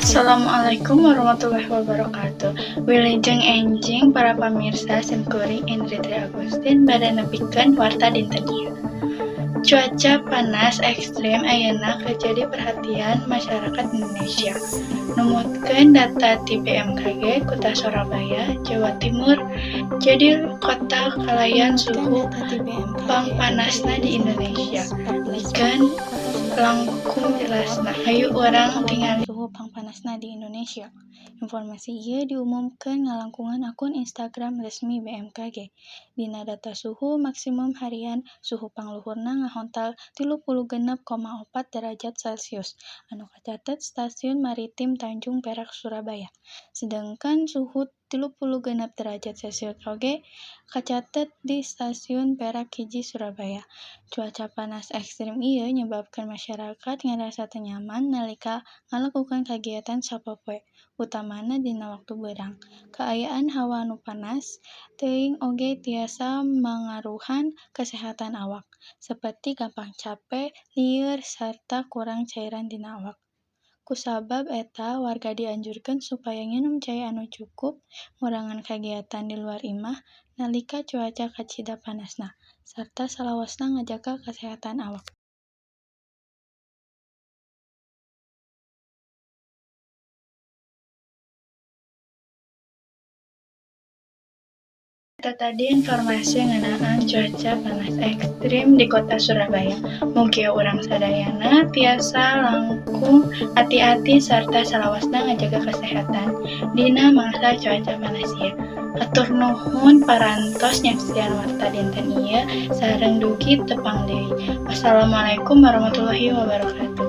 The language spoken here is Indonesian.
Assalamualaikum warahmatullahi wabarakatuh. Wilujeng enjing para pamirsa Simkuring Indri Agustin bade nepikeun warta dinten ieu. Cuaca panas ekstrem ayeuna kejadi perhatian masyarakat Indonesia. Numutkeun data ti BMKG Kota Surabaya, Jawa Timur, jadi kota kalayan suhu pangpanasna di Indonesia. Ikan langkung jelasna. Hayu urang tingali suhu pangpanasna di Indonesia. Informasi ieu diumumkeun ngalangkungan akun Instagram resmi BMKG. Dina data suhu maksimum harian suhu pangluhurna ngahontal 36,4 derajat Celcius anu kacatet Stasiun Maritim Tanjung Perak Surabaya. Sedangkan suhu 36 derajat Celcius oge kacatet di Stasiun Perak Hiji Surabaya. Cuaca panas ekstrem ieu nyebabkeun masyarakat ngarasa teu nyaman nalika ngalakukan kegiatan sapopoe, utamana dina waktu beurang. Kaayaan hawa anu panas teuing oge tiasa mangaruhan kesehatan awak, seperti gampang capek, lieur, sarta kurang cairan dina awak. Kusabab eta, warga dianjurkeun supaya nginum cai anu cukup, ngurangan kagiatan di luar imah nalika cuaca kacida panasna, sarta salawasna ngajaga kesehatan awak. Eta tadi informasi ngeunaan cuaca panas ekstrim di kota Surabaya. Mugia urang sadayana tiasa langkung ati-ati sarta salawasna ngajaga kesehatan dina mangsa cuaca panas ieu. Hatur nuhun parantos nyaksian warta dinten ieu sareng dugi tepang deui. Wassalamualaikum warahmatullahi wabarakatuh.